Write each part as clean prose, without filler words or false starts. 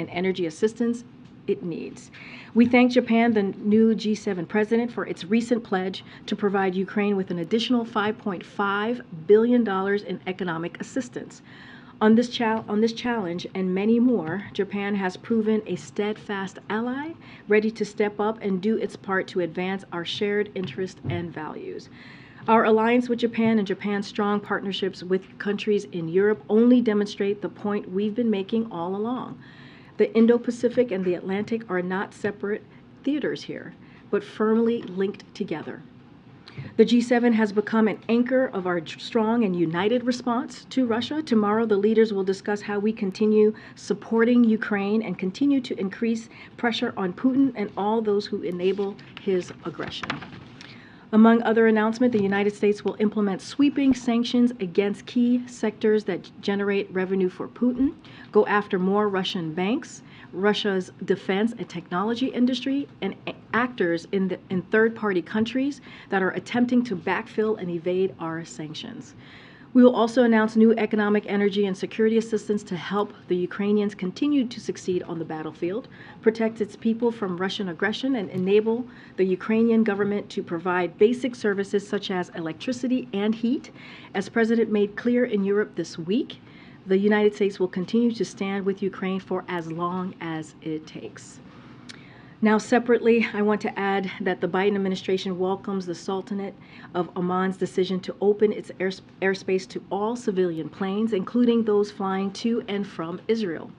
and energy assistance it needs. We thank Japan, the new G7 president, for its recent pledge to provide Ukraine with an additional $5.5 billion in economic assistance. On this challenge and many more, Japan has proven a steadfast ally, ready to step up and do its part to advance our shared interests and values. Our alliance with Japan and Japan's strong partnerships with countries in Europe only demonstrate the point we've been making all along. The Indo-Pacific and the Atlantic are not separate theaters here, but firmly linked together. The G7 has become an anchor of our strong and united response to Russia. Tomorrow, the leaders will discuss how we continue supporting Ukraine and continue to increase pressure on Putin and all those who enable his aggression. Among other announcements, the United States will implement sweeping sanctions against key sectors that generate revenue for Putin, go after more Russian banks, Russia's defense and technology industry, and actors in third-party countries that are attempting to backfill and evade our sanctions. We will also announce new economic, energy, and security assistance to help the Ukrainians continue to succeed on the battlefield, protect its people from Russian aggression, and enable the Ukrainian government to provide basic services such as electricity and heat. As President made clear in Europe this week, the United States will continue to stand with Ukraine for as long as it takes. Now, separately, I want to add that the Biden administration welcomes the Sultanate of Oman's decision to open its airspace to all civilian planes, including those flying to and from Israel.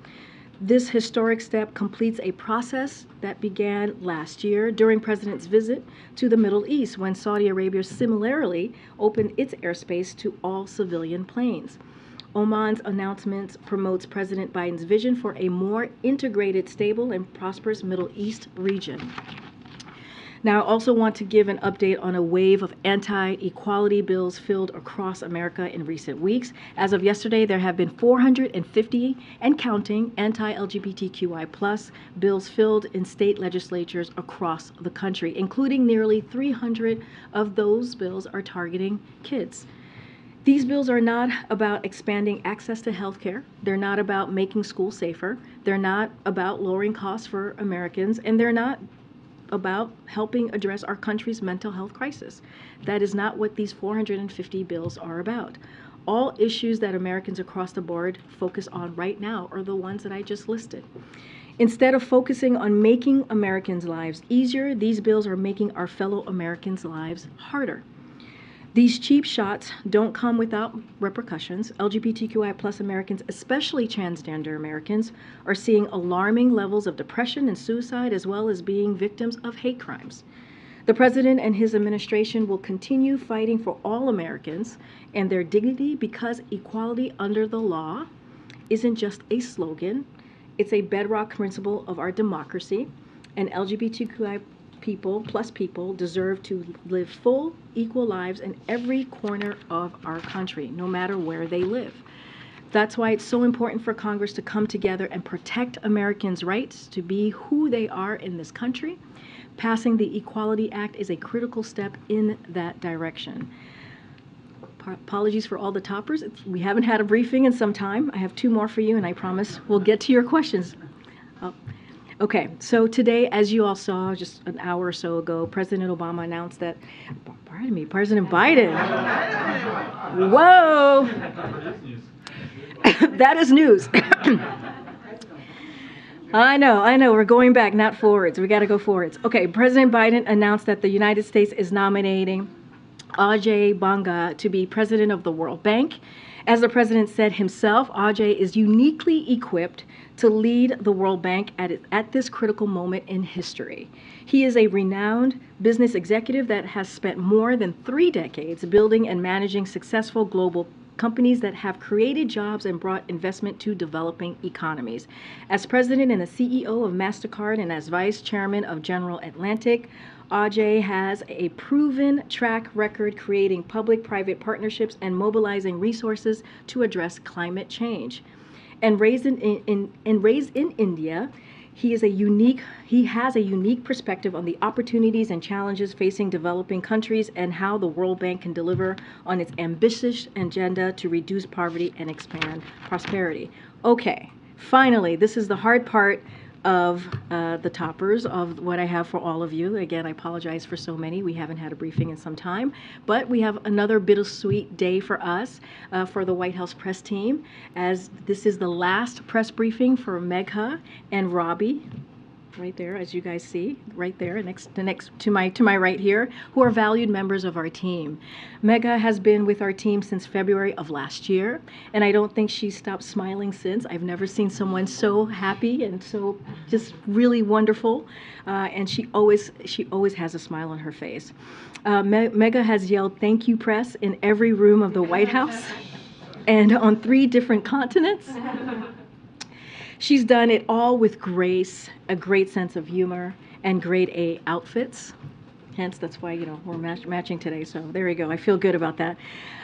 This historic step completes a process that began last year during President's visit to the Middle East, when Saudi Arabia similarly opened its airspace to all civilian planes. Oman's announcement promotes President Biden's vision for a more integrated, stable, and prosperous Middle East region. Now, I also want to give an update on a wave of anti-equality bills filed across America in recent weeks. As of yesterday, there have been 450 and counting anti-LGBTQI+ bills filed in state legislatures across the country, including nearly 300 of those bills are targeting kids. These bills are not about expanding access to health care. They're not about making schools safer. They're not about lowering costs for Americans, and they're not about helping address our country's mental health crisis. That is not what these 450 bills are about. All issues that Americans across the board focus on right now are the ones that I just listed. Instead of focusing on making Americans' lives easier, these bills are making our fellow Americans' lives harder. These cheap shots don't come without repercussions. LGBTQI+ Americans, especially transgender Americans, are seeing alarming levels of depression and suicide, as well as being victims of hate crimes. The President and his administration will continue fighting for all Americans and their dignity, because equality under the law isn't just a slogan, it's a bedrock principle of our democracy, and LGBTQI people deserve to live full, equal lives in every corner of our country, no matter where they live. That's why it's so important for Congress to come together and protect Americans' rights to be who they are in this country. Passing the Equality Act is a critical step in that direction. Apologies for all the toppers. We haven't had a briefing in some time. I have two more for you, and I promise we'll get to your questions. Okay, so today, as you all saw just an hour or so ago, President Obama announced that, President Biden. Whoa! That is news. I know, we're going back, not forwards. We gotta go forwards. Okay, President Biden announced that the United States is nominating Ajay Banga to be president of the World Bank. As the president said himself, Ajay is uniquely equipped to lead the World Bank at this critical moment in history. He is a renowned business executive that has spent more than 3 decades building and managing successful global companies that have created jobs and brought investment to developing economies. As president and the CEO of MasterCard and as vice chairman of General Atlantic, Ajay has a proven track record creating public-private partnerships and mobilizing resources to address climate change. And raised in India, he has a unique perspective on the opportunities and challenges facing developing countries and how the World Bank can deliver on its ambitious agenda to reduce poverty and expand prosperity. Okay, Finally, this is the hard part of the toppers of what I have for all of you. Again, I apologize for so many. We haven't had a briefing in some time, but we have another bittersweet day for us, for the White House press team, as this is the last press briefing for Megha and Robbie. Right there, as you guys see, right there, next to my right here, who are valued members of our team. Megha has been with our team since February of last year, and I don't think she's stopped smiling since. I've never seen someone so happy and so just really wonderful, and she always has a smile on her face. Megha has yelled "Thank you, press" in every room of the White House, and on 3 different continents. She's done it all with grace, a great sense of humor, and grade A outfits. Hence, that's why, we're matching today, so there you go. I feel good about that.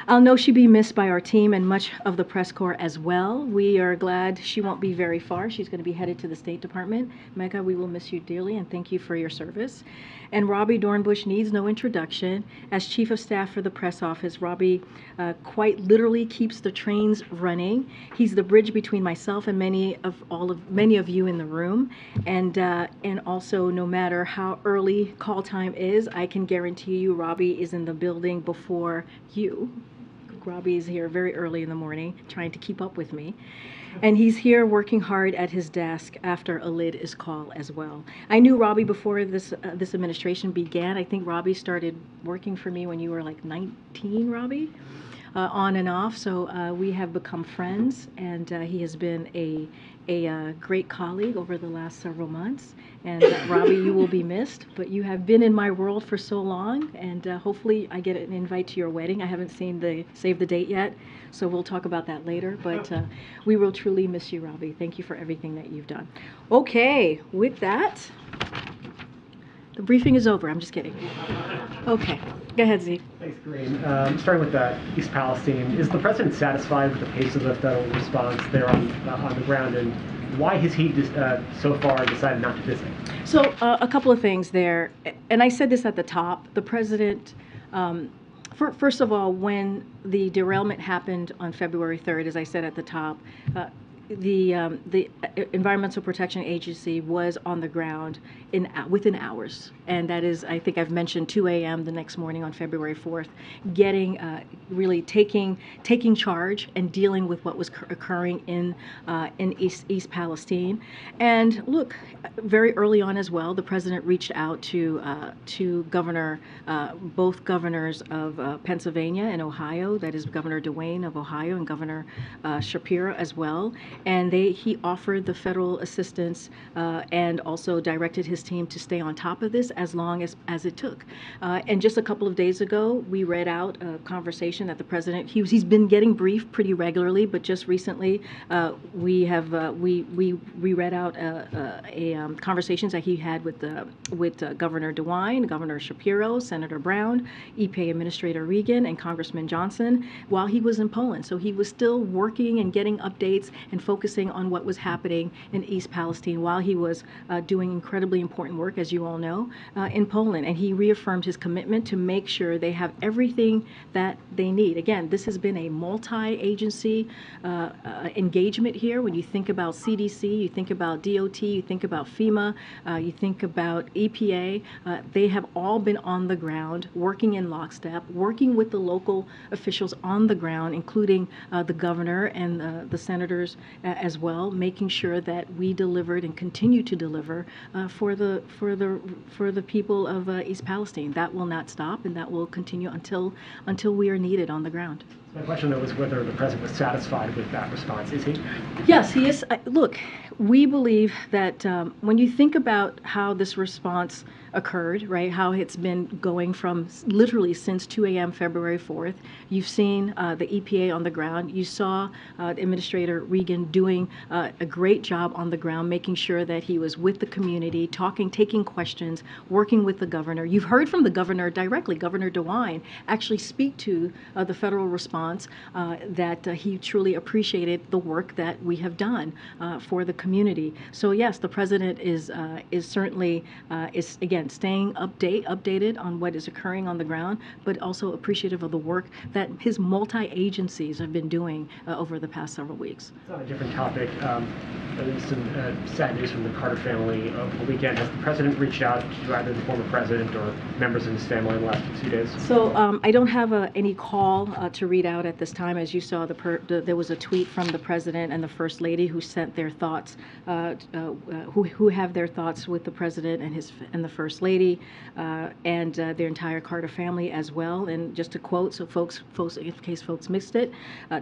I'll know she'll be missed by our team and much of the press corps as well. We are glad she won't be very far. She's going to be headed to the State Department. Megha, we will miss you dearly, and thank you for your service. And Robbie Dornbush needs no introduction. As Chief of Staff for the press office, Robbie quite literally keeps the trains running. He's the bridge between myself and many of you in the room. And also, no matter how early call time is, I can guarantee you Robbie is in the building before you. Robbie is here very early in the morning trying to keep up with me. And he's here working hard at his desk after a lid is called as well. I knew Robbie before this administration began. I think Robbie started working for me when you were like 19, Robbie, on and off. So we have become friends, and he has been a great colleague over the last several months. And Robbie, you will be missed, but you have been in my world for so long, and hopefully I get an invite to your wedding. I haven't seen the save the date yet, so we'll talk about that later, but we will truly miss you, Robbie. Thank you for everything that you've done. Okay, with that, the briefing is over. I'm just kidding. Okay, go ahead, Z. Thanks, Karine. Starting with East Palestine, is the president satisfied with the pace of the federal response there on the ground, and why has he so far decided not to visit? So a couple of things there, and I said this at the top. The president, first of all, when the derailment happened on February 3rd, as I said at the top, the Environmental Protection Agency was on the ground within hours, and that is, I think I've mentioned 2 a.m. the next morning on February 4th, really taking charge and dealing with what was occurring in East Palestine. And look, very early on as well, the president reached out to both governors of Pennsylvania and Ohio, that is Governor DeWayne of Ohio and Governor Shapiro as well. And he offered the federal assistance and also directed his team to stay on top of this as long as it took. And just a couple of days ago, we read out a conversation that the president, he's been getting briefed pretty regularly, but just recently we read out conversations that he had with Governor DeWine, Governor Shapiro, Senator Brown, EPA Administrator Regan, and Congressman Johnson while he was in Poland. So he was still working and getting updates and focusing on what was happening in East Palestine while he was doing incredibly important work, as you all know, in Poland. And he reaffirmed his commitment to make sure they have everything that they need. Again, this has been a multi-agency engagement here. When you think about CDC, you think about DOT, you think about FEMA, you think about EPA, they have all been on the ground, working in lockstep, working with the local officials on the ground, including the governor and the senators as well, making sure that we delivered and continue to deliver for the people of East Palestine. That will not stop, and that will continue until we are needed on the ground. My question, though, was whether the president was satisfied with that response. Is he? Yes, he is. Look, we believe that when you think about how this response occurred, right, how it's been going from literally since 2 a.m. February 4th, you've seen the EPA on the ground. You saw Administrator Regan doing a great job on the ground, making sure that he was with the community, taking questions, working with the governor. You've heard from the governor directly, Governor DeWine, actually speak to the federal response response that he truly appreciated the work that we have done for the community. So yes, the president is certainly is again staying updated on what is occurring on the ground, but also appreciative of the work that his multi-agencies have been doing over the past several weeks. It's on a different topic. There's some sad news from the Carter family over the weekend. Has the president reached out to either the former president or members of his family in the last 2 days? So I don't have any call to read out at this time. As you saw, there was a tweet from the president and the first lady who sent their thoughts, who have their thoughts with the president and the first lady, and their entire Carter family as well. And just to quote, so folks, in case folks missed it,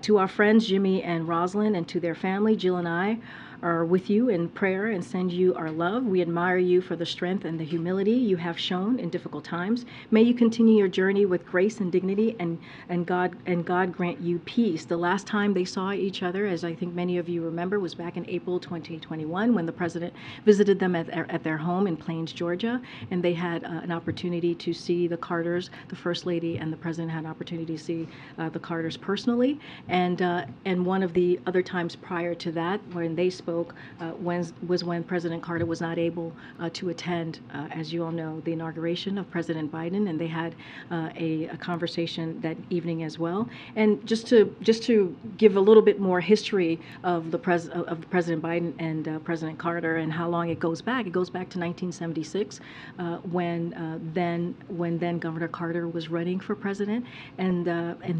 to our friends Jimmy and Rosalind and to their family, Jill and I are with you in prayer and send you our love. We admire you for the strength and the humility you have shown in difficult times. May you continue your journey with grace and dignity, and God grant you peace. The last time they saw each other, as I think many of you remember, was back in April 2021 when the president visited them at their home in Plains, Georgia, and they had an opportunity to see the Carters. The First Lady and the President had an opportunity to see the Carters personally, and one of the other times prior to that when they spoke was when President Carter was not able to attend, as you all know, the inauguration of President Biden, and they had a conversation that evening as well. And just to give a little bit more history of President Biden and President Carter and how long it goes back to 1976, when then Governor Carter was running for president, and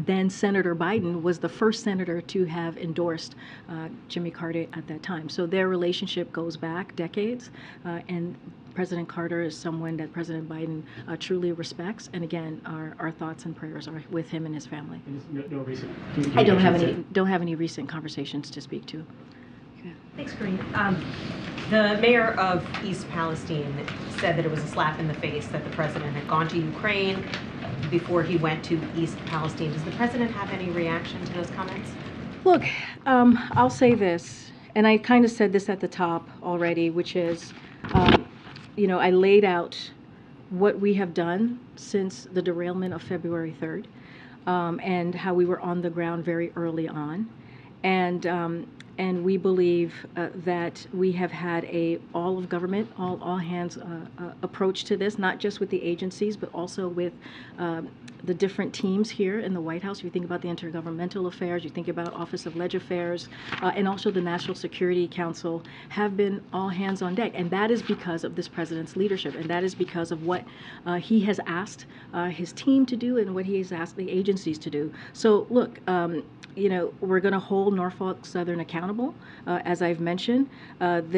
then Senator Biden was the first senator to have endorsed Jimmy Carter at that time. So their relationship goes back decades, and President Carter is someone that President Biden truly respects. And again, our thoughts and prayers are with him and his family. And no recent. I don't have any recent conversations to speak to. Okay. Thanks, Karine. The mayor of East Palestine said that it was a slap in the face that the president had gone to Ukraine before he went to East Palestine. Does the president have any reaction to those comments? Look, I'll say this, and I kind of said this at the top already, which is, I laid out what we have done since the derailment of February 3rd, and how we were on the ground very early on. And we believe that we have had a all of government, all hands approach to this, not just with the agencies, but also with the different teams here in the White House. You think about the Intergovernmental Affairs, you think about Office of Leg Affairs, and also the National Security Council have been all hands on deck. And that is because of this president's leadership, and that is because of what he has asked his team to do and what he has asked the agencies to do. So look, we're going to hold Norfolk Southern accountable, as I've mentioned. They've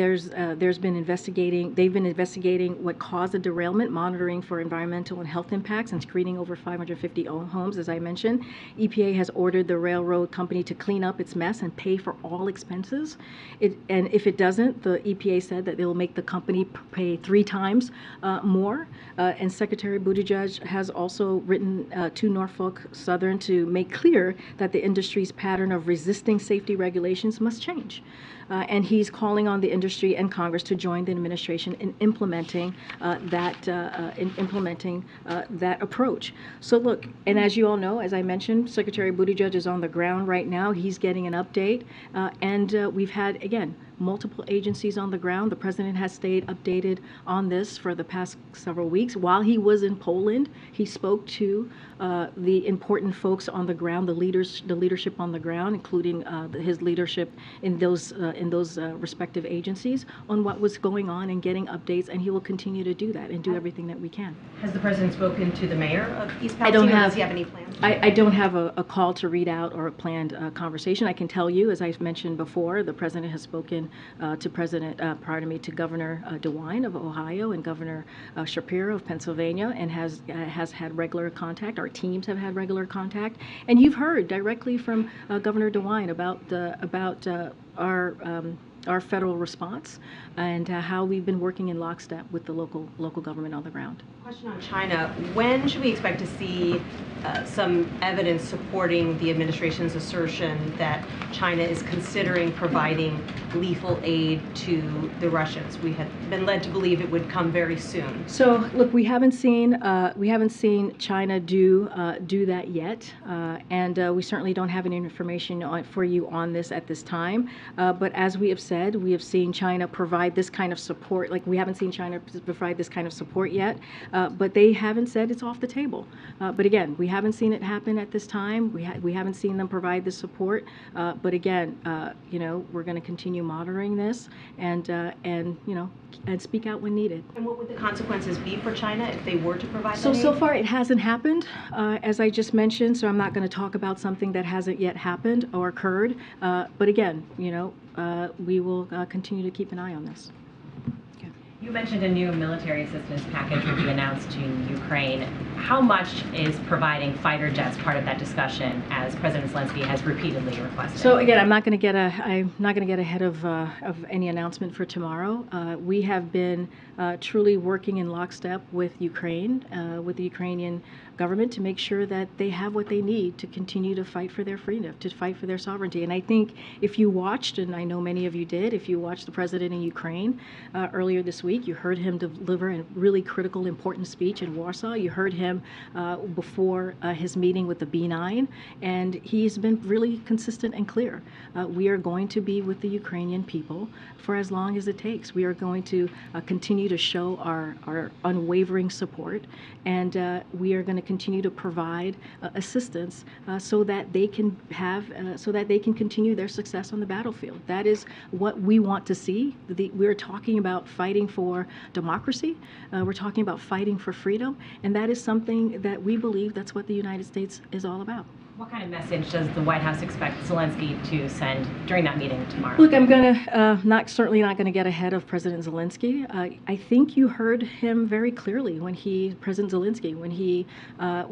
been investigating what caused the derailment, monitoring for environmental and health impacts, and screening over 550 homes, as I mentioned. EPA has ordered the railroad company to clean up its mess and pay for all expenses. And if it doesn't, the EPA said that they will make the company pay 3 times more. And Secretary Buttigieg has also written to Norfolk Southern to make clear that the industry's pattern of resisting safety regulations must change. And he's calling on the industry and Congress to join the administration in implementing that approach. So look, and as you all know, as I mentioned, Secretary Buttigieg is on the ground right now. He's getting an update, and we've had, again, multiple agencies on the ground. The president has stayed updated on this for the past several weeks. While he was in Poland, he spoke to the important folks on the ground, the leadership on the ground, including his leadership in those respective agencies, on what was going on and getting updates. And he will continue to do that and do everything that we can. Has the president spoken to the mayor of East Palestine? Does he have any plans? I don't have a call to read out or a planned conversation. I can tell you, as I mentioned before, the president has spoken to Governor DeWine of Ohio and Governor Shapiro of Pennsylvania, and has had regular contact. Our teams have had regular contact, and you've heard directly from Governor DeWine about our federal response and how we've been working in lockstep with the local government on the ground. Question on China. When should we expect to see some evidence supporting the administration's assertion that China is considering providing lethal aid to the Russians? We had been led to believe it would come very soon. So, look, we haven't seen China do that yet, and we certainly don't have any information for you on this at this time. But as we have said, we have seen China provide this kind of support. Like, we haven't seen China provide this kind of support yet, but they haven't said it's off the table. But again, we haven't seen it happen at this time. We haven't seen them provide this support. But again, we're going to continue monitoring this and speak out when needed. And what would the consequences be for China if they were to provide that aid? So far it hasn't happened, as I just mentioned, so I'm not going to talk about something that hasn't yet happened or occurred. But again, we will continue to keep an eye on this. You mentioned a new military assistance package will be announced to Ukraine. How much is providing fighter jets part of that discussion, as President Zelensky has repeatedly requested? So again, I'm not going to get ahead of any announcement for tomorrow. We have been truly working in lockstep with Ukraine, with the Ukrainian government, to make sure that they have what they need to continue to fight for their freedom, to fight for their sovereignty. And I think if you watched, and I know many of you did, if you watched the president in Ukraine earlier this week, you heard him deliver a really critical, important speech in Warsaw. You heard him before his meeting with the B9, and he's been really consistent and clear. We are going to be with the Ukrainian people for as long as it takes. We are going to continue to show our unwavering support, and we are going to continue to provide assistance so that they can continue their success on the battlefield. That is what we want to see. We're talking about fighting for democracy. We're talking about fighting for freedom, and that is something that we believe that's what the United States is all about. What kind of message does the White House expect Zelensky to send during that meeting tomorrow? Look, I'm certainly not going to get ahead of President Zelensky. I think you heard him very clearly when President Zelensky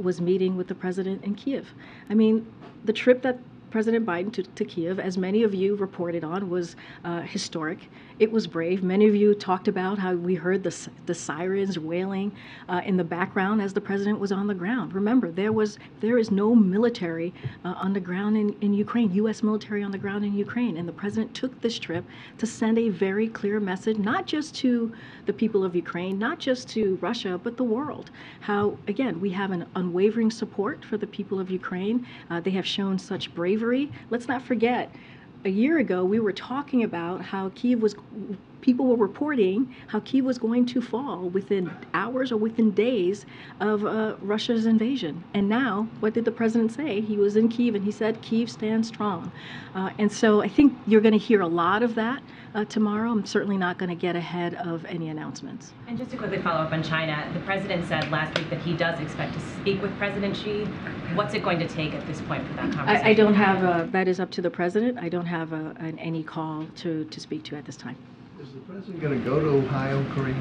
was meeting with the president in Kiev. I mean, the trip that President Biden to Kiev, as many of you reported on, was historic. It was brave. Many of you talked about how we heard the sirens wailing in the background as the president was on the ground. Remember, there is no military on the ground in Ukraine, U.S. military on the ground in Ukraine, and the president took this trip to send a very clear message, not just to the people of Ukraine, not just to Russia, but the world. How, again, we have an unwavering support for the people of Ukraine. They have shown such bravery. Let's not forget, a year ago, we were talking about how people were reporting how Kyiv was going to fall within hours or within days of Russia's invasion. And now, what did the president say? He was in Kyiv and he said, Kyiv stands strong. And so I think you're going to hear a lot of that tomorrow. I'm certainly not going to get ahead of any announcements. And just to quickly follow up on China, the president said last week that he does expect to speak with President Xi. What's it going to take at this point for that conversation? I don't have, that is up to the president. I don't have any call to speak to at this time. Is the president going to go to Ohio, Karine?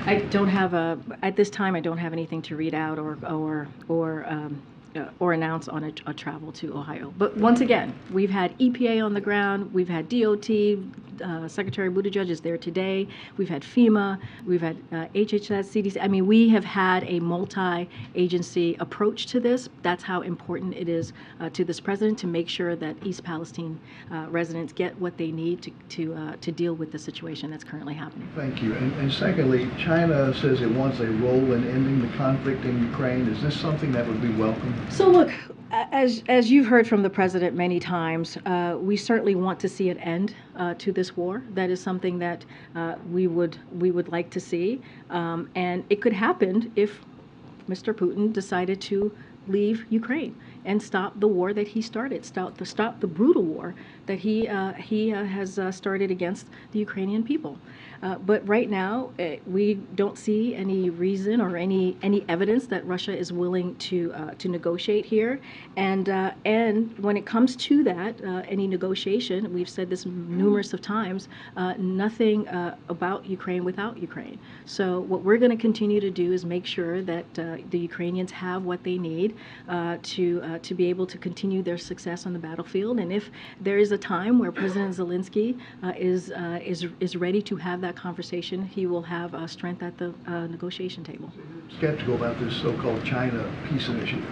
I don't have at this time, I don't have anything to read out or announce on a travel to Ohio. But once again, we've had EPA on the ground, we've had DOT, Secretary Buttigieg is there today, we've had FEMA, we've had HHS, CDC. I mean, we have had a multi-agency approach to this. That's how important it is to this president to make sure that East Palestine residents get what they need to deal with the situation that's currently happening. Thank you. And secondly, China says it wants a role in ending the conflict in Ukraine. Is this something that would be welcome? So look, as you've heard from the president many times, we certainly want to see an end to this war. That is something that we would like to see, and it could happen if Mr. Putin decided to leave Ukraine and stop the war that he started, stop the brutal war that he has started against the Ukrainian people. But right now, we don't see any reason or any evidence that Russia is willing to negotiate here. And when it comes to that, any negotiation, we've said this numerous of times, nothing about Ukraine without Ukraine. So what we're going to continue to do is make sure that the Ukrainians have what they need to be able to continue their success on the battlefield. And if there is is a time where President Zelensky is ready to have that conversation, he will have strength at the negotiation table. Skeptical about this so-called China peace initiative.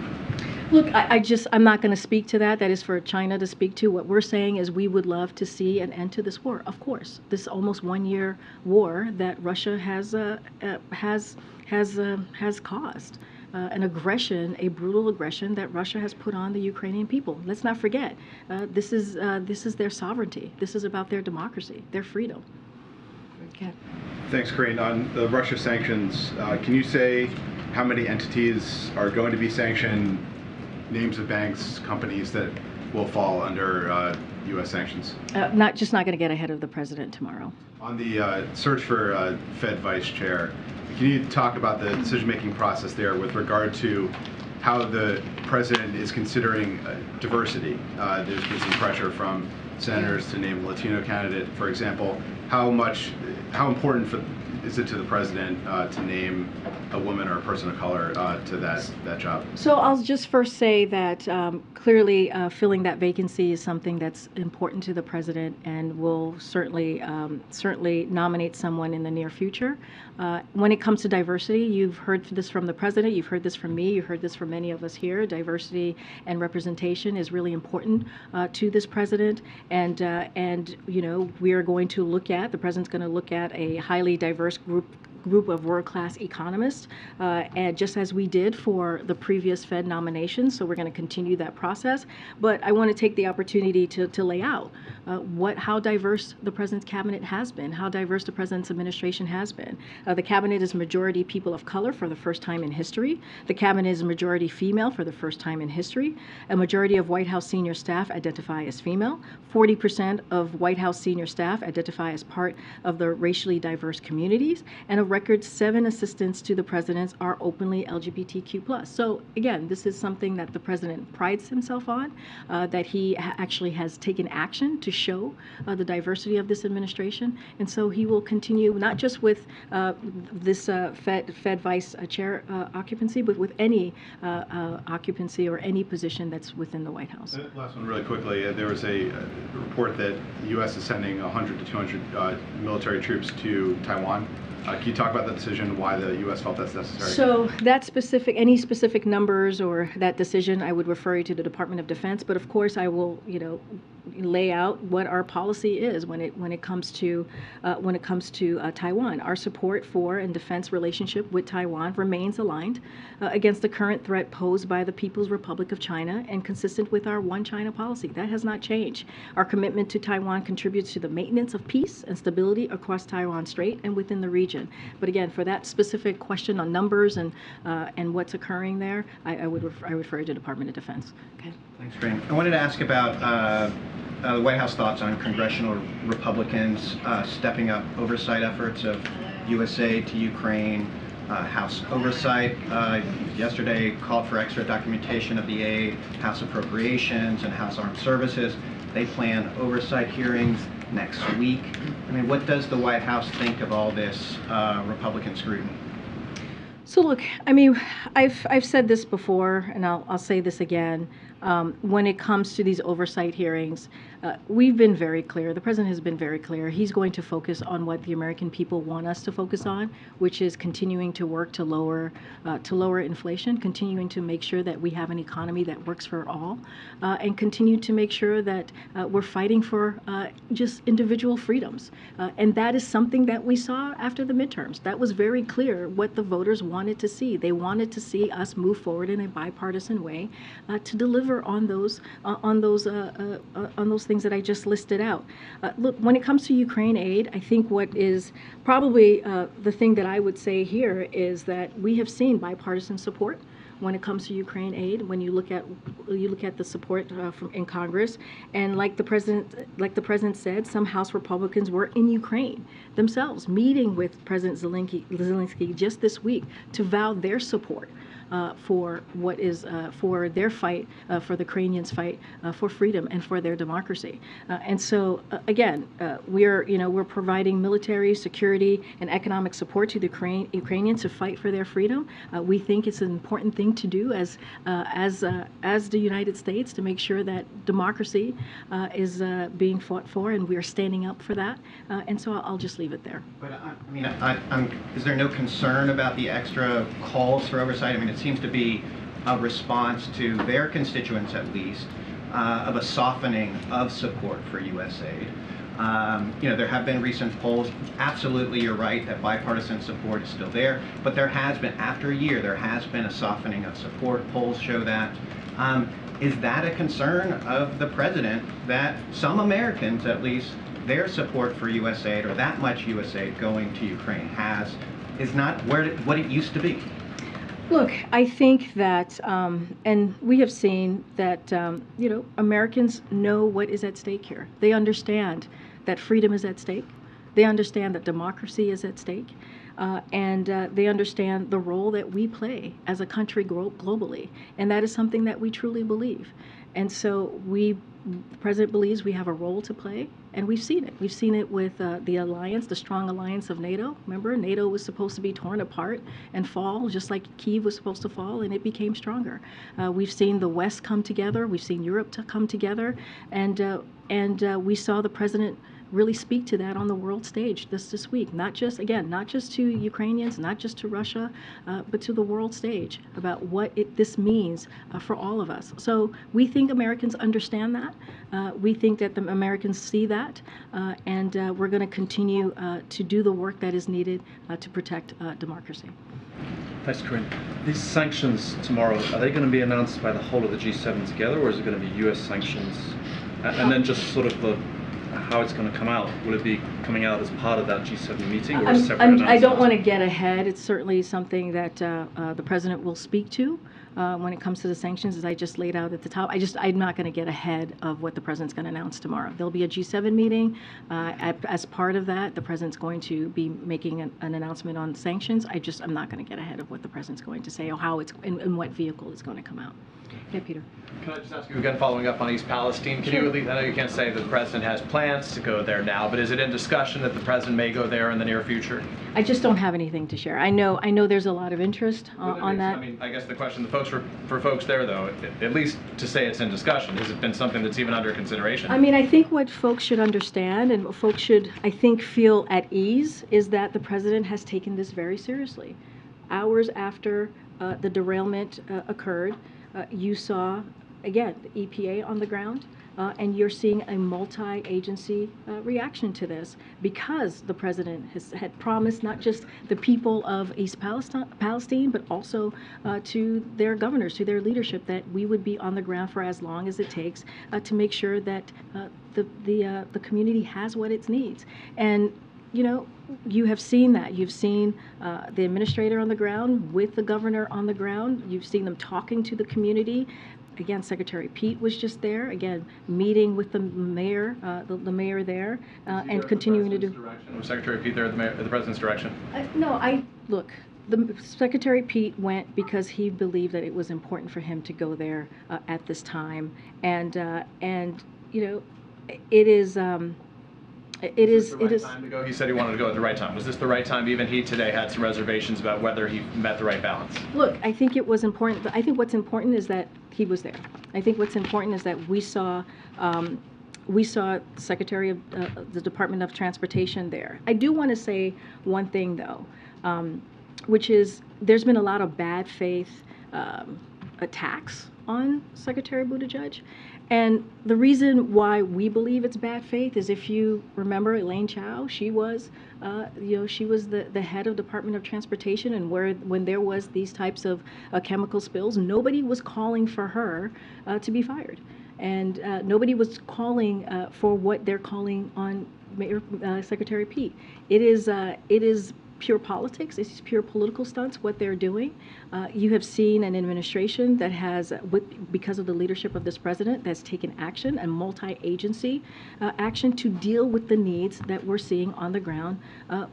Look, I'm not going to speak to that. That is for China to speak to. What we're saying is we would love to see an end to this war. Of course, this almost 1-year war that Russia has caused. An aggression, a brutal aggression that Russia has put on the Ukrainian people. Let's not forget, this is their sovereignty. This is about their democracy, their freedom. Okay. Thanks, Karine. On the Russia sanctions, can you say how many entities are going to be sanctioned, names of banks, companies that will fall under U.S. sanctions? Not going to get ahead of the president tomorrow. On the search for Fed Vice Chair, can you talk about the decision-making process there with regard to how the president is considering diversity? There's been some pressure from senators to name a Latino candidate, for example. How important is it to the president to name a woman or a person of color to that job? So I'll just first say that clearly filling that vacancy is something that's important to the president, and will certainly nominate someone in the near future. When it comes to diversity, you've heard this from the president, you've heard this from me, you've heard this from many of us here. Diversity and representation is really important to this president, and we are going to the president's going to look at a highly diverse group of world-class economists, and just as we did for the previous Fed nominations. So we're going to continue that process. But I want to take the opportunity to lay out how diverse the president's cabinet has been, how diverse the president's administration has been. The cabinet is majority people of color for the first time in history. The cabinet is majority female for the first time in history. A majority of White House senior staff identify as female. 40% of White House senior staff identify as part of the racially diverse communities, and a record 7 assistants to the presidents are openly LGBTQ+. So again, this is something that the president prides himself on, that he actually has taken action to show the diversity of this administration. And so he will continue not just with this Fed Vice Chair occupancy, but with any occupancy or any position that's within the White House. Last one really quickly. There was a report that the U.S. is sending 100 to 200 military troops to Taiwan. Can you talk about the decision, why the U.S. felt that's necessary? So any specific numbers or that decision, I would refer you to the Department of Defense. But of course, I will, lay out what our policy is when it comes to Taiwan. Our support for and defense relationship with Taiwan remains aligned against the current threat posed by the People's Republic of China and consistent with our One China policy. That has not changed. Our commitment to Taiwan contributes to the maintenance of peace and stability across Taiwan Strait and within the region. But again, for that specific question on numbers and what's occurring there, I would refer you to Department of Defense. Okay. Thanks, Karine. I wanted to ask about the White House thoughts on congressional Republicans stepping up oversight efforts of USA to Ukraine. House oversight yesterday called for extra documentation of the aid, House Appropriations and House Armed Services. They plan oversight hearings next week. I mean, what does the White House think of all this Republican scrutiny? So look, I mean, I've said this before, and I'll say this again. When it comes to these oversight hearings, we've been very clear. The president has been very clear. He's going to focus on what the American people want us to focus on, which is continuing to work to lower inflation, continuing to make sure that we have an economy that works for all, and continue to make sure that we're fighting for just individual freedoms. And that is something that we saw after the midterms. That was very clear what the voters wanted to see. They wanted to see us move forward in a bipartisan way to deliver on those things that I just listed out. Look, when it comes to Ukraine aid, I think what is probably the thing that I would say here is that we have seen bipartisan support when it comes to Ukraine aid. When you look at the support in Congress, and like the president said, some House Republicans were in Ukraine themselves, meeting with President Zelensky just this week to vow their support for what is for their fight, for the Ukrainians' fight for freedom and for their democracy. And so again, we're providing military, security, and economic support to the Ukrainians to fight for their freedom. We think it's an important thing to do as the United States, to make sure that democracy is being fought for, and we are standing up for that. And so I'll just leave it there. But is there no concern about the extra calls for oversight? I mean, it seems to be a response to their constituents, at least, of a softening of support for U.S. aid. There have been recent polls. Absolutely, you're right that bipartisan support is still there, but there has been, after a year, there has been a softening of support. Polls show that. Is that a concern of the president, that some Americans, at least, their support for U.S. aid, or that much U.S. aid going to Ukraine, is not what it used to be? Look, I think that, and we have seen that, Americans know what is at stake here. They understand that freedom is at stake. They understand that democracy is at stake. And they understand the role that we play as a country globally. And that is something that we truly believe. And so the President believes we have a role to play, and we've seen it. We've seen it with the alliance, the strong alliance of NATO. Remember, NATO was supposed to be torn apart and fall, just like Kyiv was supposed to fall, and it became stronger. We've seen the West come together. We've seen Europe come together, and we saw the President really speak to that on the world stage this week. Not just to Ukrainians, not just to Russia, but to the world stage about what this means for all of us. So we think Americans understand that. We think that the Americans see that, and we're going to continue to do the work that is needed to protect democracy. Thanks, Karine. These sanctions tomorrow, are they going to be announced by the whole of the G7 together, or is it going to be U.S. sanctions? And then just sort of how it's going to come out. Will it be coming out as part of that G7 meeting, or a separate announcement? I don't want to get ahead. It's certainly something that the President will speak to when it comes to the sanctions, as I just laid out at the top. I'm not going to get ahead of what the President's going to announce tomorrow. There'll be a G7 meeting. As part of that, the President's going to be making an announcement on sanctions. I'm not going to get ahead of what the President's going to say, or how it's in what vehicle it's going to come out. Yeah, Peter. Can I just ask you again, following up on East Palestine, can you at least, I know you can't say that the President has plans to go there now, but is it in discussion that the President may go there in the near future? I just don't have anything to share. I know there's a lot of interest on that. I mean, I guess the question, for folks there, though, at least to say it's in discussion, has it been something that's even under consideration? I mean, I think what folks should understand, and what folks should, I think, feel at ease, is that the President has taken this very seriously. Hours after the derailment occurred, you saw, again, the EPA on the ground, and you're seeing a multi-agency reaction to this, because the President had promised not just the people of East Palestine, but also to their governors, to their leadership, that we would be on the ground for as long as it takes to make sure that the community has what it needs. And you have seen that. You've seen the administrator on the ground with the governor on the ground. You've seen them talking to the community. Again, Secretary Pete was just there, again, meeting with the mayor, the mayor there, and continuing to do. Was Secretary Pete there at the President's direction? Look, the Secretary Pete went because he believed that it was important for him to go there at this time, and it is. It is the right time to go? He said he wanted to go at the right time. Was this the right time? Even he today had some reservations about whether he met the right balance. Look, I think it was important. I think what's important is that he was there. I think what's important is that we saw Secretary of the Department of Transportation there. I do want to say one thing, though, which is there's been a lot of bad faith attacks on Secretary Buttigieg. And the reason why we believe it's bad faith is, if you remember Elaine Chao, she was the head of Department of Transportation, and when there was these types of chemical spills, nobody was calling for her to be fired, and nobody was calling for what they're calling on Secretary Pete. It is pure politics. It's pure political stunts, what they're doing. You have seen an administration that has, because of the leadership of this president, that's taken action, and multi-agency action to deal with the needs that we're seeing on the ground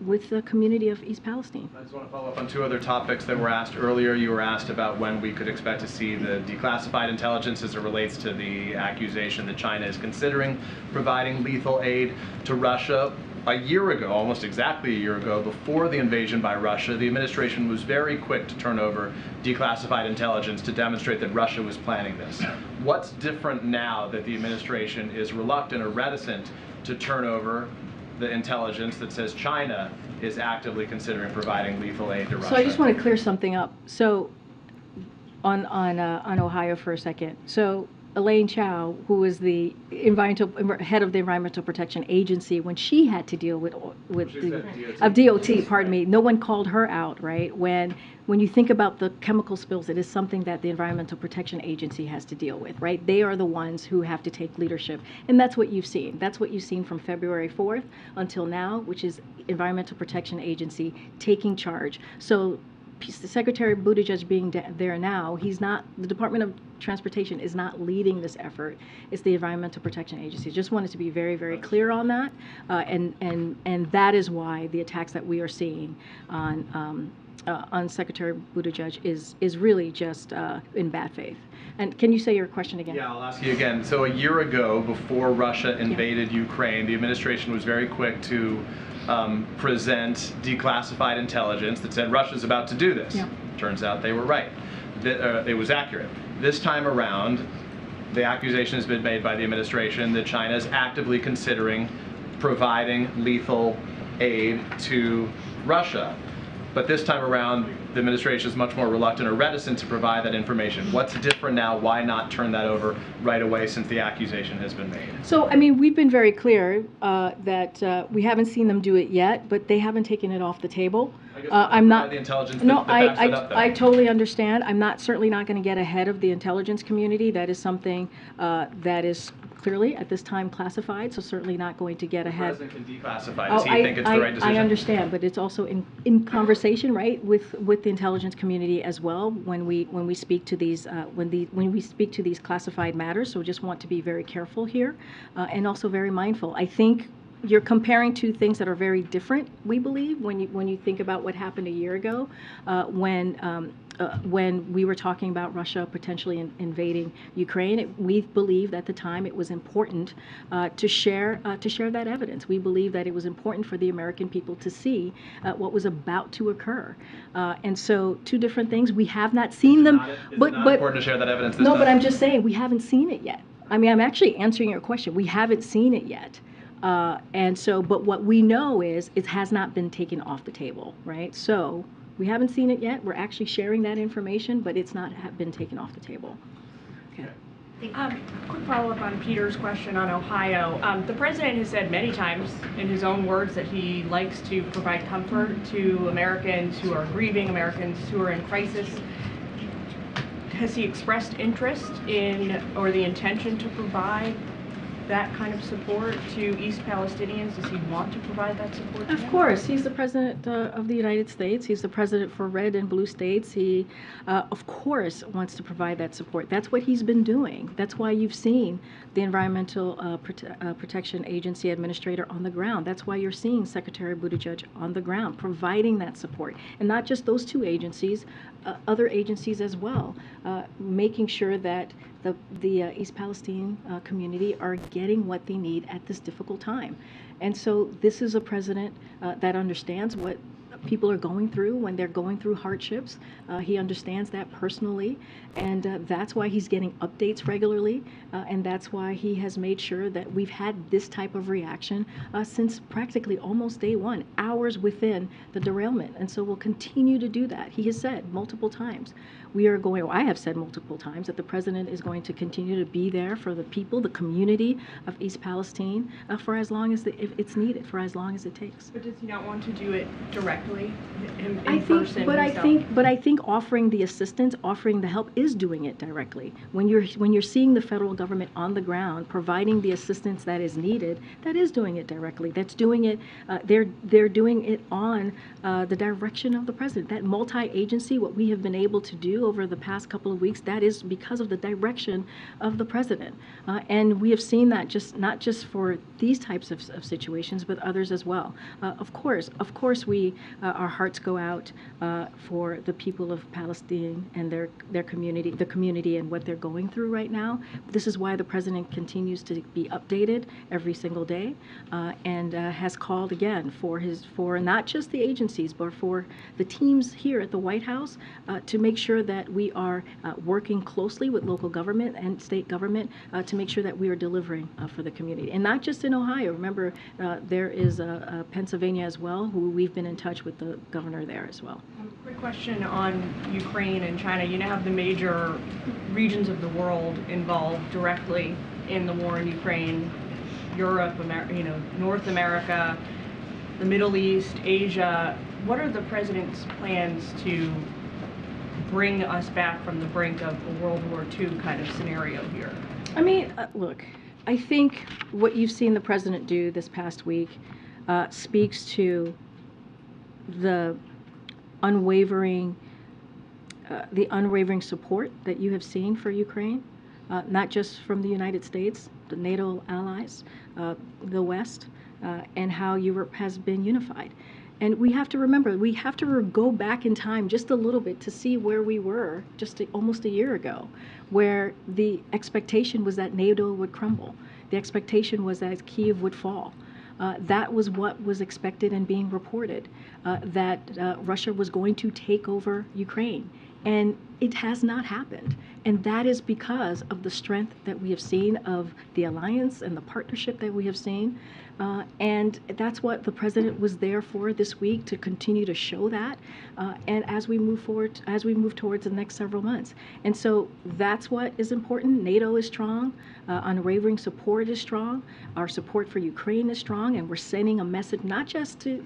with the community of East Palestine. I just want to follow up on two other topics that were asked earlier. You were asked about when we could expect to see the declassified intelligence as it relates to the accusation that China is considering providing lethal aid to Russia. A year ago, almost exactly a year ago, before the invasion by Russia, the administration was very quick to turn over declassified intelligence to demonstrate that Russia was planning this. What's different now that the administration is reluctant or reticent to turn over the intelligence that says China is actively considering providing lethal aid to Russia? So I just want to clear something up. So on Ohio for a second. So Elaine Chao, who was the head of the Environmental Protection Agency, when she had to deal with DOT, pardon me, no one called her out, right? When you think about the chemical spills, it is something that the Environmental Protection Agency has to deal with, right? They are the ones who have to take leadership, and that's what you've seen. That's what you've seen from February 4th until now, which is Environmental Protection Agency taking charge. So Secretary Buttigieg being there now, he's not, the Department of Transportation is not leading this effort. It's the Environmental Protection Agency. Just wanted to be very, very clear on that. And that is why the attacks that we are seeing on Secretary Buttigieg is really just in bad faith. And can you say your question again? Yeah, I'll ask you again. So a year ago, before Russia invaded Ukraine, the administration was very quick to present declassified intelligence that said Russia's about to do this. Yeah. Turns out they were right. It was accurate. This time around, the accusation has been made by the administration that China is actively considering providing lethal aid to Russia. But this time around, the administration is much more reluctant or reticent to provide that information. What's different now? Why not turn that over right away since the accusation has been made? So, I mean, we've been very clear that we haven't seen them do it yet, but they haven't taken it off the table. I'm not. The intelligence no, that backs it up, though. I totally understand. I'm certainly not going to get ahead of the intelligence community. That is something that is clearly at this time classified, so certainly not going to get ahead. The president can declassify. Does he think it's the right decision? I understand, but it's also in conversation, right, with the intelligence community as well when we speak to these when we speak to these classified matters. So just want to be very careful here, and also very mindful. I think you're comparing two things that are very different, we believe, when you think about what happened a year ago, when we were talking about Russia potentially invading Ukraine. We believed at the time it was important to share that evidence. We believed that it was important for the American people to see what was about to occur. And so, two different things. We have not seen them. But important to share that evidence this time? But I'm just saying we haven't seen it yet. I mean, I'm actually answering your question. We haven't seen it yet. And so, but what we know is it has not been taken off the table, right? So we haven't seen it yet. We're actually sharing that information, but it's not been taken off the table. Okay. Quick follow-up on Peter's question on Ohio. The president has said many times, in his own words, that he likes to provide comfort to Americans who are grieving, Americans who are in crisis. Has he expressed interest in or the intention to provide that kind of support to East Palestinians? Does he want to provide that support to them? Of course. He's the president of the United States. He's the president for red and blue states. He, of course, wants to provide that support. That's what he's been doing. That's why you've seen the Environmental Protection Agency administrator on the ground. That's why you're seeing Secretary Buttigieg on the ground, providing that support. And not just those two agencies, other agencies as well, making sure that the East Palestine community are getting what they need at this difficult time. And so this is a president that understands what people are going through when they're going through hardships. He understands that personally, and that's why he's getting updates regularly, and that's why he has made sure that we've had this type of reaction since practically almost day one, hours within the derailment. And so we'll continue to do that. He has said multiple times, I have said multiple times that the president is going to continue to be there for the people, the community of East Palestine, for as long as it's needed, for as long as it takes. But does he not want to do it directly directly in I think, person but I himself? think, but I think offering the assistance, offering the help is doing it directly. When you're seeing the federal government on the ground providing the assistance that is needed, that is doing it directly. That's doing it. They're doing it on the direction of the president. That multi-agency, what we have been able to do over the past couple of weeks, that is because of the direction of the president. And we have seen that not just for these types of situations, but others as well. Of course, our hearts go out for the people of Palestine and their community, the community, and what they're going through right now. This is why the president continues to be updated every single day, and has called again for not just the agencies, but for the teams here at the White House to make sure that we are working closely with local government and state government to make sure that we are delivering for the community, and not just in Ohio. Remember, there is Pennsylvania as well, who we've been in touch with the governor there as well. Quick question on Ukraine and China. You now have the major regions of the world involved directly in the war in Ukraine: Europe, North America, the Middle East, Asia. What are the president's plans to bring us back from the brink of a World War II kind of scenario here? I mean, look, I think what you've seen the president do this past week speaks to the unwavering support that you have seen for Ukraine, not just from the United States, the NATO allies, the West, and how Europe has been unified. And we have to remember, we have to go back in time just a little bit to see where we were just almost a year ago, where the expectation was that NATO would crumble. The expectation was that Kyiv would fall. That was what was expected and being reported, that Russia was going to take over Ukraine. And it has not happened. And that is because of the strength that we have seen of the alliance and the partnership that we have seen. And that's what the president was there for this week, to continue to show that. And as we move forward, as we move towards the next several months. And so that's what is important. NATO is strong. Unwavering support is strong. Our support for Ukraine is strong. And we're sending a message not just to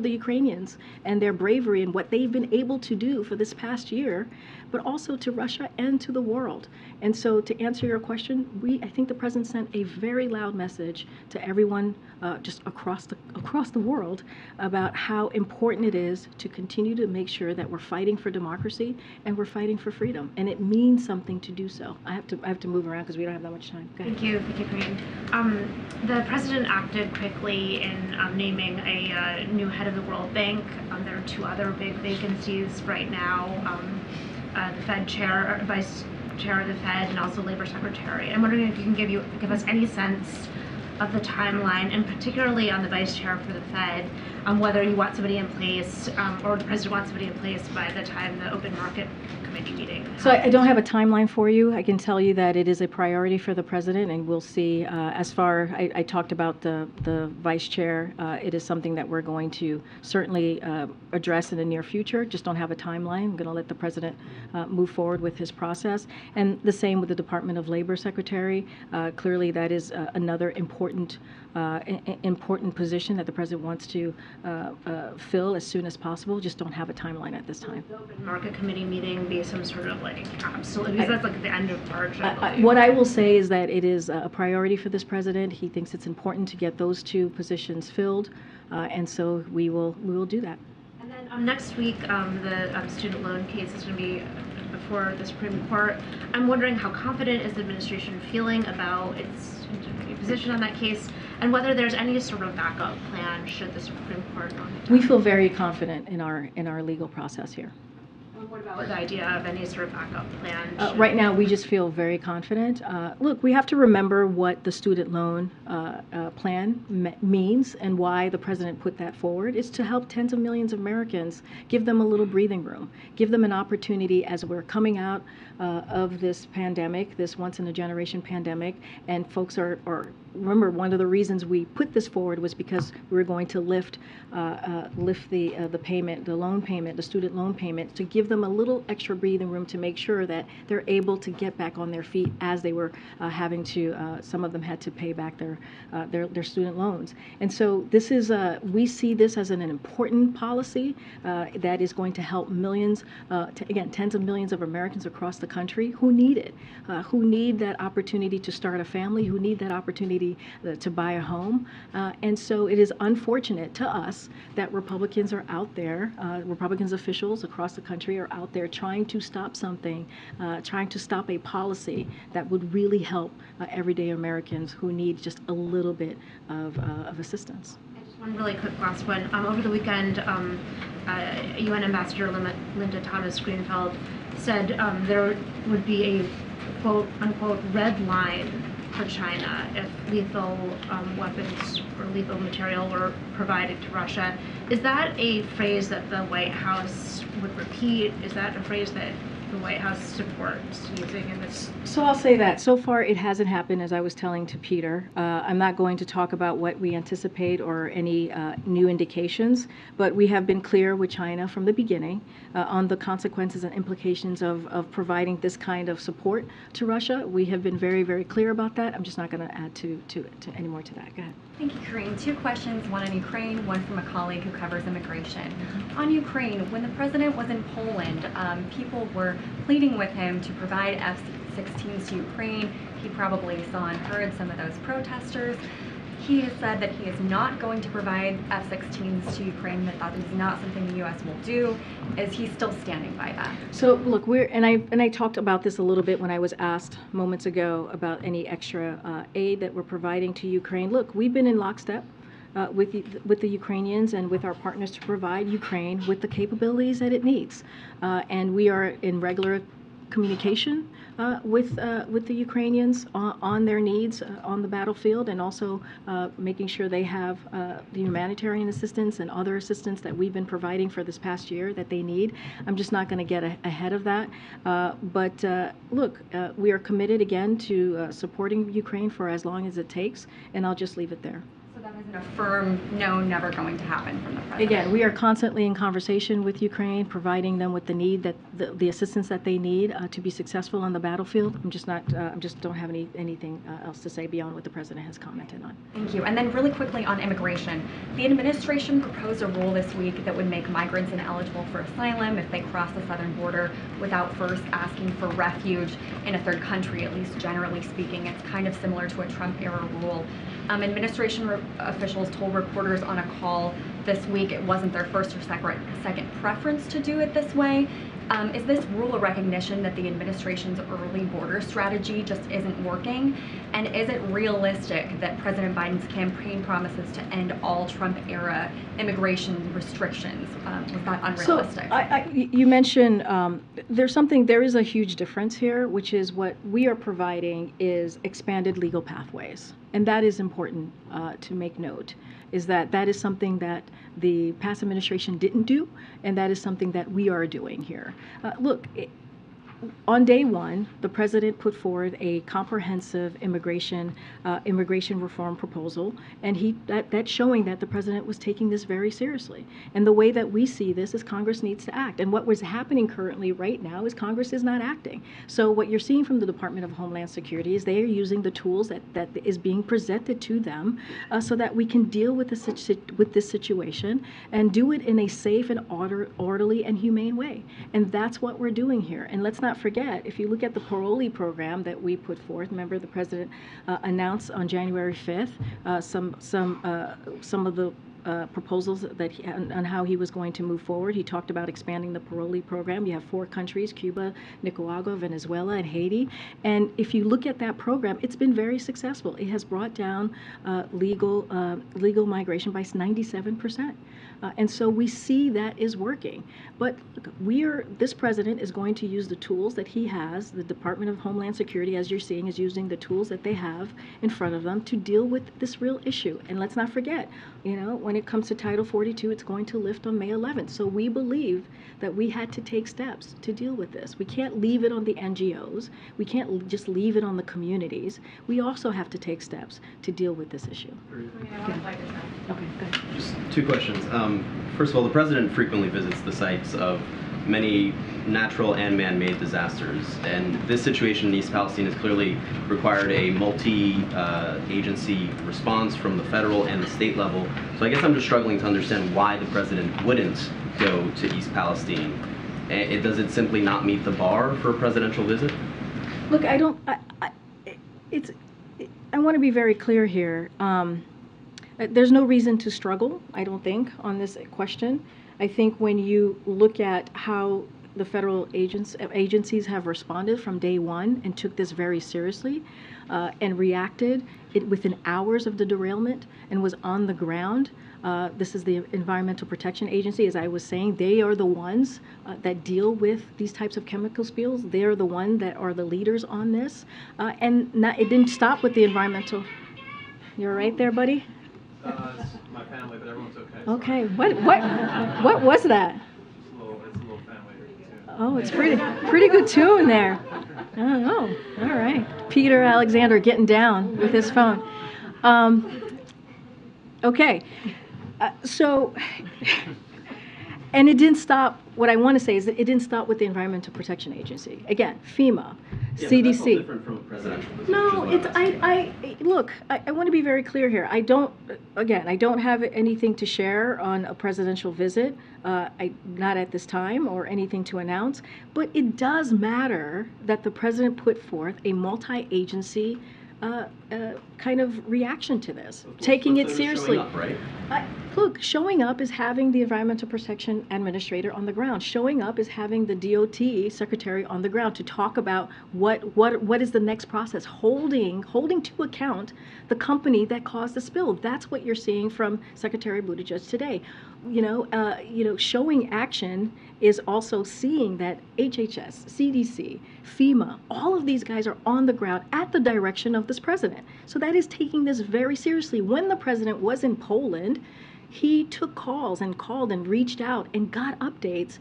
the Ukrainians and their bravery and what they've been able to do for this past year, but also to Russia and to the world. And so to answer your question, I think the president sent a very loud message to everyone just across the world about how important it is to continue to make sure that we're fighting for democracy and we're fighting for freedom. And it means something to do so. I have to move around because we don't have that much time. Go ahead. Thank you, Karine. The president acted quickly in naming a new head of the World Bank. There are two other big vacancies right now. The Fed chair, vice chair of the Fed, and also labor secretary. I'm wondering if you can give us any sense of the timeline, and particularly on the vice chair for the Fed, whether you want somebody in place, or the president wants somebody in place by the time the open market committee meeting. So I don't have a timeline for you. I can tell you that it is a priority for the president, and we'll see. I talked about the vice chair. It is something that we're going to certainly address in the near future. Just don't have a timeline. I'm going to let the president move forward with his process. And the same with the Department of Labor secretary. Clearly, that is another important position that the president wants to fill as soon as possible. Just don't have a timeline at this time. Will the open market committee meeting be some sort of absolute, because that's like the end of March, what I will say is that it is a priority for this president. He thinks it's important to get those two positions filled, and so we will do that. And then next week, the student loan case is going to be before the Supreme Court. I'm wondering how confident is the administration feeling about its position on that case, and whether there's any sort of backup plan should the Supreme Court not be done. We feel very confident in our legal process here. What about the idea of any sort of backup plan? Right now, we just feel very confident. Look, we have to remember what the student loan plan means and why the president put that forward. It's to help tens of millions of Americans, give them a little breathing room, give them an opportunity as we're coming out of this pandemic, this once-in-a-generation pandemic, and folks are remember, one of the reasons we put this forward was because we were going to lift the payment, the loan payment, the student loan payment, to give give them a little extra breathing room to make sure that they're able to get back on their feet as they were having to, some of them had to pay back their student loans. And so this is, we see this as an important policy that is going to help millions, again, tens of millions of Americans across the country who need it, who need that opportunity to start a family, who need that opportunity to buy a home. And so it is unfortunate to us that Republicans are out there, Republicans officials across the country are out there trying to stop something, trying to stop a policy that would really help everyday Americans who need just a little bit of assistance. Just one really quick last one. Over the weekend, UN Ambassador Linda Thomas-Greenfield said there would be a quote-unquote red line for China if lethal weapons or lethal material were provided to Russia. Is that a phrase that the White House would repeat? Is that a phrase that the White House supports using in this? So I'll say that so far it hasn't happened, as I was telling to Peter. I'm not going to talk about what we anticipate or any new indications, but we have been clear with China from the beginning on the consequences and implications of providing this kind of support to Russia. We have been very, very clear about that. I'm just not going to add to any more to that. Go ahead. Thank you, Karine. Two questions, one on Ukraine, one from a colleague who covers immigration. On Ukraine, when the president was in Poland, people were pleading with him to provide F-16s to Ukraine. He probably saw and heard some of those protesters. He has said that he is not going to provide F-16s to Ukraine, that is not something the U.S. will do. Is he still standing by that? So look, I talked about this a little bit when I was asked moments ago about any extra aid that we're providing to Ukraine. Look, we've been in lockstep with the Ukrainians and with our partners to provide Ukraine with the capabilities that it needs, and we are in regular communication with the Ukrainians on their needs on the battlefield, and also making sure they have the humanitarian assistance and other assistance that we've been providing for this past year that they need. I'm just not going to get ahead of that. But look, we are committed again to supporting Ukraine for as long as it takes, and I'll just leave it there. So that isn't a firm no, never going to happen from the president? Again, we are constantly in conversation with Ukraine, providing them with the need that the assistance that they need to be successful on the battlefield. I'm just don't have anything else to say beyond what the president has commented on. Thank you. And then really quickly on immigration, the administration proposed a rule this week that would make migrants ineligible for asylum if they cross the southern border without first asking for refuge in a third country, at least generally speaking. It's kind of similar to a Trump-era rule. Administration officials told reporters on a call this week it wasn't their first or second preference to do it this way. Is this rule a recognition that the administration's early border strategy just isn't working? And is it realistic that President Biden's campaign promises to end all Trump-era immigration restrictions? Was that unrealistic? So you mentioned there is a huge difference here, which is what we are providing is expanded legal pathways. And that is important to make note, is that is something that the past administration didn't do, and that is something that we are doing here. Look, on day one, the president put forward a comprehensive immigration reform proposal, and that's showing that the president was taking this very seriously. And the way that we see this is Congress needs to act. And what was happening currently right now is Congress is not acting. So what you're seeing from the Department of Homeland Security is they are using the tools that is being presented to them so that we can deal with this situation and do it in a safe and orderly and humane way. And that's what we're doing here. And let's not forget, if you look at the parolee program that we put forth, remember the president announced on January 5th some of the proposals that on how he was going to move forward. He talked about expanding the parolee program. You have 4 countries, Cuba, Nicaragua, Venezuela, and Haiti. And if you look at that program, it's been very successful. It has brought down legal migration by 97%. And so we see that is working. But this president is going to use the tools that he has. The Department of Homeland Security, as you're seeing, is using the tools that they have in front of them to deal with this real issue. And let's not forget, when it comes to Title 42, it's going to lift on May 11th. So we believe that we had to take steps to deal with this. We can't leave it on the NGOs. We can't just leave it on the communities. We also have to take steps to deal with this issue. Okay, go ahead. Just 2 questions. First of all, the president frequently visits the sites of many natural and man-made disasters. And this situation in East Palestine has clearly required a multi-agency response from the federal and the state level. So I guess I'm just struggling to understand why the president wouldn't go to East Palestine. Does it simply not meet the bar for a presidential visit? Look, I want to be very clear here. There's no reason to struggle, I don't think, on this question. I think when you look at how the federal agencies have responded from day one and took this very seriously and reacted within hours of the derailment and was on the ground. This is the Environmental Protection Agency, as I was saying. They are the ones that deal with these types of chemical spills. They are the ones that are the leaders on this. And it didn't stop with the environmental. You're right there, buddy? It's my family, but everyone's okay. Okay. What was that? It's a little family tune. Oh, it's pretty good tune there. I don't know. All right. Peter Alexander getting down with his phone. Okay. So, and it didn't stop. What I want to say is that it didn't stop with the Environmental Protection Agency. Again, FEMA, Yeah, CDC. But that's all different from a presidential visit. No, which is what I'm asking. look, I want to be very clear here. I don't have anything to share on a presidential visit, not at this time, or anything to announce, but it does matter that the president put forth a multi-agency kind of reaction to this, taking it seriously. Showing up, right? Look, showing up is having the Environmental Protection Administrator on the ground. Showing up is having the DOT Secretary on the ground to talk about what is the next process, holding to account the company that caused the spill. That's what you're seeing from Secretary Buttigieg today. Showing action is also seeing that HHS, CDC, FEMA, all of these guys are on the ground at the direction of this president. So that is taking this very seriously. When the president was in Poland, he took calls and called and reached out and got updates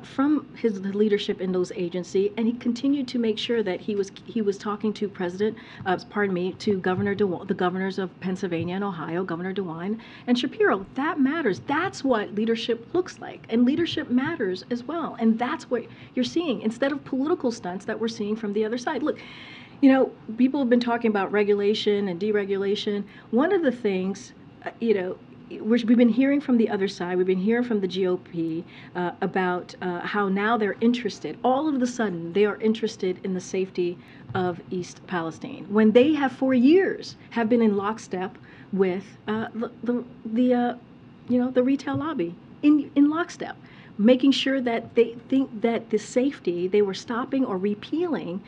from his leadership in those agencies, and he continued to make sure that he was talking to to the governors of Pennsylvania and Ohio, Governor DeWine and Shapiro. That matters. That's what leadership looks like, and leadership matters as well. And that's what you're seeing instead of political stunts that we're seeing from the other side. Look, people have been talking about regulation and deregulation. One of the things, we've been hearing from the other side, we've been hearing from the GOP about how now they're interested, all of a sudden they are interested in the safety of East Palestine, when they have for years have been in lockstep with the retail lobby, in lockstep, making sure that they think that the safety, they were stopping or repealing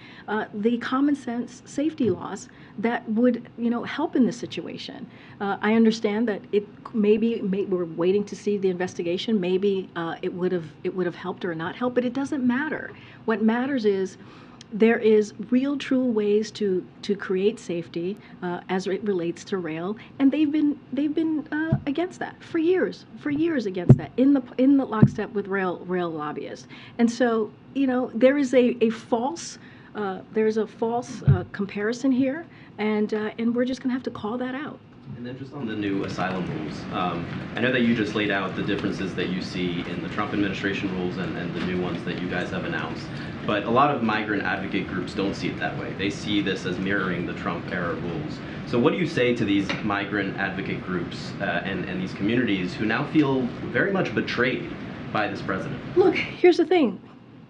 the common sense safety laws that would, help in this situation. I understand that we're waiting to see the investigation. Maybe it would have helped or not helped, but it doesn't matter. What matters is there is real, true ways to create safety as it relates to rail, and they've been against that for years against that in the lockstep with rail lobbyists. And so there is a false comparison here, and we're just going to have to call that out. And then just on the new asylum rules, I know that you just laid out the differences that you see in the Trump administration rules and the new ones that you guys have announced. But a lot of migrant advocate groups don't see it that way. They see this as mirroring the Trump era rules. So what do you say to these migrant advocate groups and these communities who now feel very much betrayed by this president? Look, here's the thing.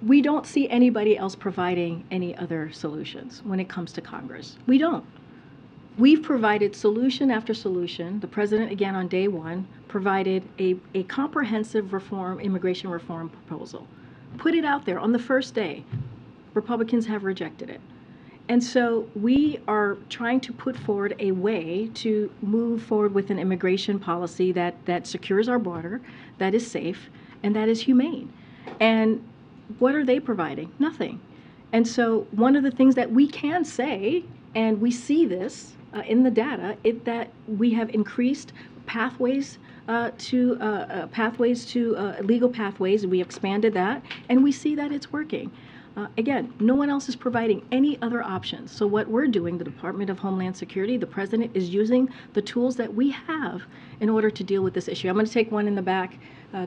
We don't see anybody else providing any other solutions when it comes to Congress. We don't. We've provided solution after solution. The president, again, on day one, provided a comprehensive immigration reform proposal. Put it out there on the first day. Republicans have rejected it. And so we are trying to put forward a way to move forward with an immigration policy that secures our border, that is safe, and that is humane. And what are they providing? Nothing. And so one of the things that we can say, and we see this in the data, that we have increased pathways to legal pathways. We expanded that, and we see that it's working. Again, no one else is providing any other options. So what we're doing, the Department of Homeland Security, the president is using the tools that we have in order to deal with this issue. I'm going to take one in the back.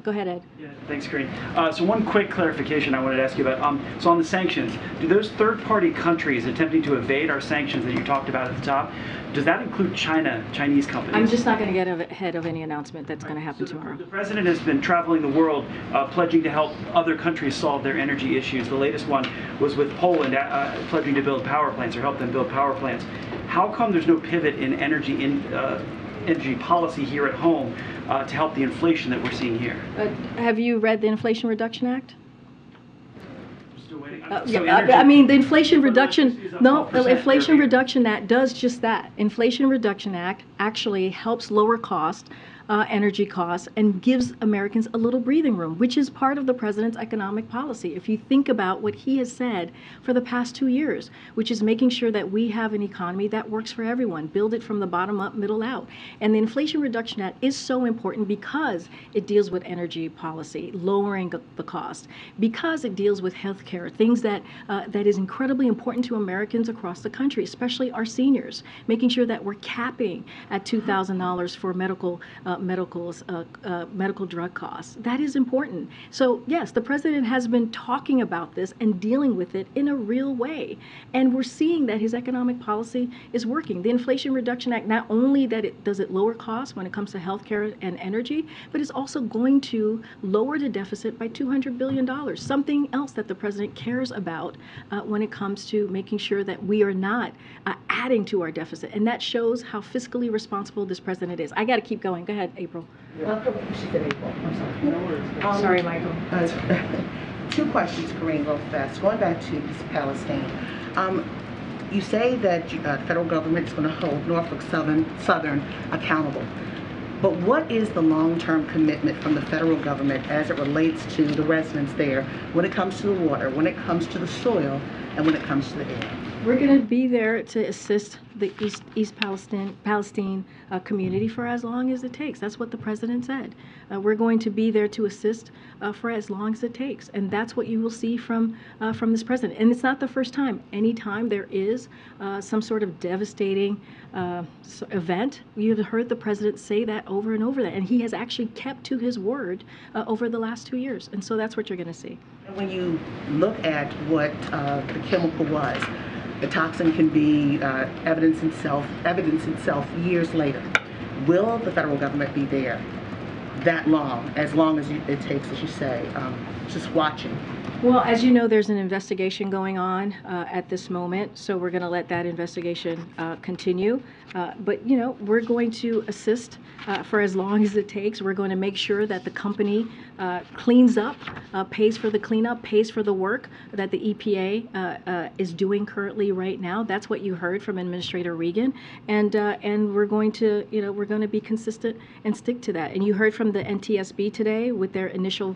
Go ahead, Ed. Yeah, thanks, Karine. So one quick clarification I wanted to ask you about. So on the sanctions, do those third-party countries attempting to evade our sanctions that you talked about at the top, does that include Chinese companies? I'm just not going to get ahead of any announcement that's going to happen tomorrow. The president has been traveling the world pledging to help other countries solve their energy issues. The latest one was with Poland pledging to build power plants or help them build power plants. How come there's no pivot in energy policy here at home to help the inflation that we're seeing here? Have you read the Inflation Reduction Act? Still waiting. I mean, the Inflation Reduction, the Inflation Reduction Act does just that. Inflation Reduction Act actually helps lower cost energy costs and gives Americans a little breathing room, which is part of the president's economic policy. If you think about what he has said for the past 2 years, which is making sure that we have an economy that works for everyone, build it from the bottom up, middle out. And the Inflation Reduction Act is so important because it deals with energy policy, lowering the cost, because it deals with health care, things that is incredibly important to Americans across the country, especially our seniors, making sure that we're capping at $2,000 for medical drug costs. That is important. So yes, the president has been talking about this and dealing with it in a real way. And we're seeing that his economic policy is working. The Inflation Reduction Act, not only that it does it lower costs when it comes to healthcare and energy, but it's also going to lower the deficit by $200 billion, something else that the president cares about when it comes to making sure that we are not adding to our deficit. And that shows how fiscally responsible this president is. I got to keep going. Go ahead, April. She said April. I'm sorry. Sorry, Michael. 2 questions, Karine, real fast. Going back to East Palestine, you say that the federal government is going to hold Norfolk Southern accountable. But what is the long-term commitment from the federal government as it relates to the residents there when it comes to the water, when it comes to the soil, and when it comes to the air? We're going to be there to assist the East Palestine community for as long as it takes. That's what the president said. We're going to be there to assist for as long as it takes, and that's what you will see from this president. And it's not the first time. Anytime there is some sort of devastating event, you have heard the president say that over and over, and he has actually kept to his word over the last 2 years. And so that's what you're going to see. And when you look at what the chemical was, the toxin can be evidence itself years later. Will the federal government be there that long as it takes, as you say, just watching? Well, as you know, there's an investigation going on at this moment, so we're going to let that investigation continue. But, you know, we're going to assist for as long as it takes. We're going to make sure that the company cleans up, pays for the cleanup, pays for the work that the EPA is doing currently right now. That's what you heard from Administrator Regan, and we're going to, you know, we're going to be consistent and stick to that. And you heard from the NTSB today with their initial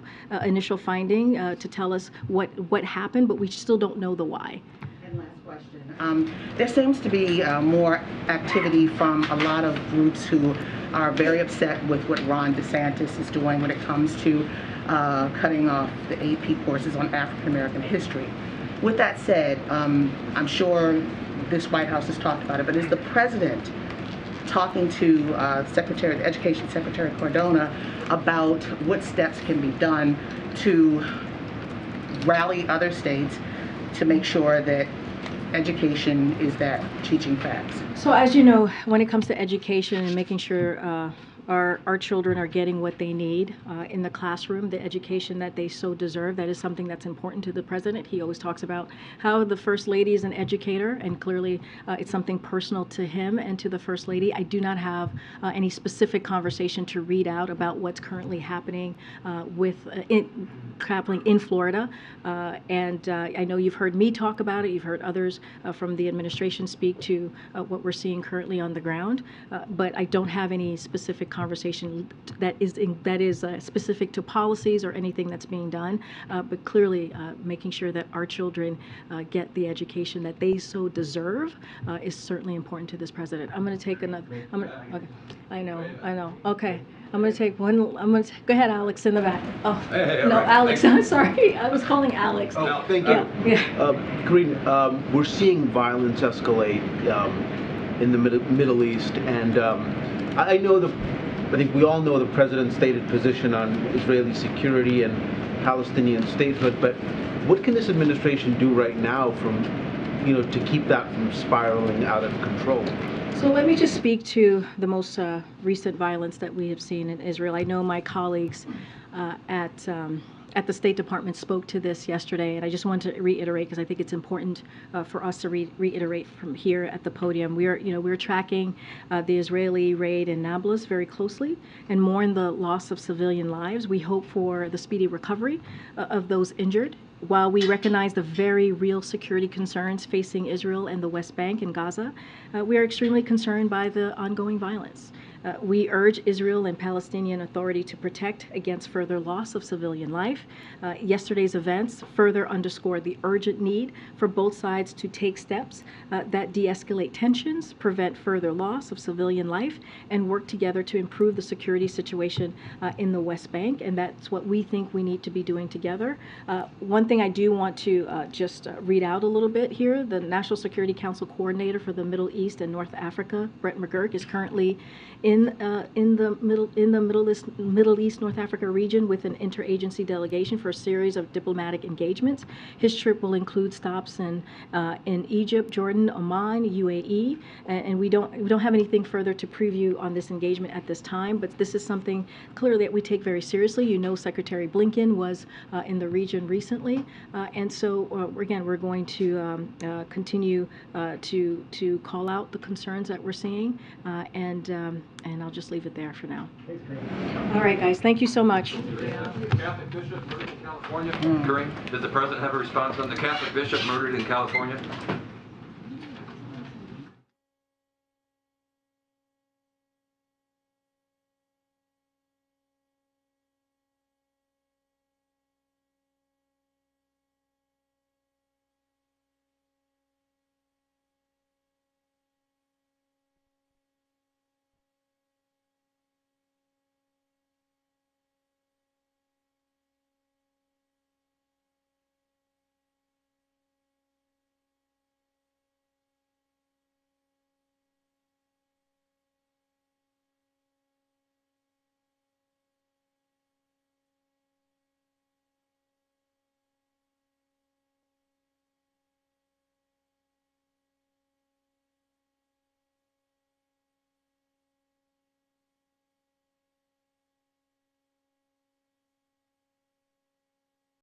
finding to tell us what happened, but we still don't know the why. And last question. There seems to be more activity from a lot of groups who are very upset with what Ron DeSantis is doing when it comes to cutting off the AP courses on African American history. With that said, I'm sure this White House has talked about it, but is the president talking to the Education Secretary Cardona about what steps can be done to rally other states to make sure that education is that teaching facts? So as you know, when it comes to education and making sure our children are getting what they need in the classroom, the education that they so deserve, that is something that's important to the president. He always talks about how the First Lady is an educator, and clearly it's something personal to him and to the First Lady. I do not have any specific conversation to read out about what's currently happening happening in Florida, and I know you've heard me talk about it. You've heard others from the administration speak to what we're seeing currently on the ground, but I don't have any specific conversation that is specific to policies or anything that's being done, but clearly making sure that our children get the education that they so deserve is certainly important to this president. I'm going to take another. Okay. I know. Okay. I'm going to take one. Go ahead, Alex, in the back. Oh, hey, no, right. Alex. I'm sorry. I was calling Alex. Oh, thank you. Yeah. Karine, we're seeing violence escalate in the Middle East, and I know the I think we all know the president's stated position on Israeli security and Palestinian statehood, but what can this administration do right now to keep that from spiraling out of control? So let me just speak to the most recent violence that we have seen in Israel. I know my colleagues at the State Department spoke to this yesterday, and I just want to reiterate because I think it's important for us to reiterate from here at the podium. We're tracking the Israeli raid in Nablus very closely and mourn the loss of civilian lives. We hope for the speedy recovery of those injured. While we recognize the very real security concerns facing Israel and the West Bank and Gaza, we are extremely concerned by the ongoing violence. We urge Israel and Palestinian Authority to protect against further loss of civilian life. Yesterday's events further underscore the urgent need for both sides to take steps that de-escalate tensions, prevent further loss of civilian life, and work together to improve the security situation in the West Bank. And that's what we think we need to be doing together. One thing I do want to just read out a little bit here. The National Security Council Coordinator for the Middle East and North Africa, Brett McGurk, is currently in the Middle East North Africa region with an interagency delegation for a series of diplomatic engagements. His trip will include stops in Egypt, Jordan, Oman, UAE, and we don't have anything further to preview on this engagement at this time. But this is something clearly that we take very seriously. You know, Secretary Blinken was in the region recently, and so again, we're going to continue to call out the concerns that we're seeing, and I'll just leave it there for now. All right, guys, thank you so much. Catholic bishop murdered in California. Karine, does the president have a response on the Catholic bishop murdered in California?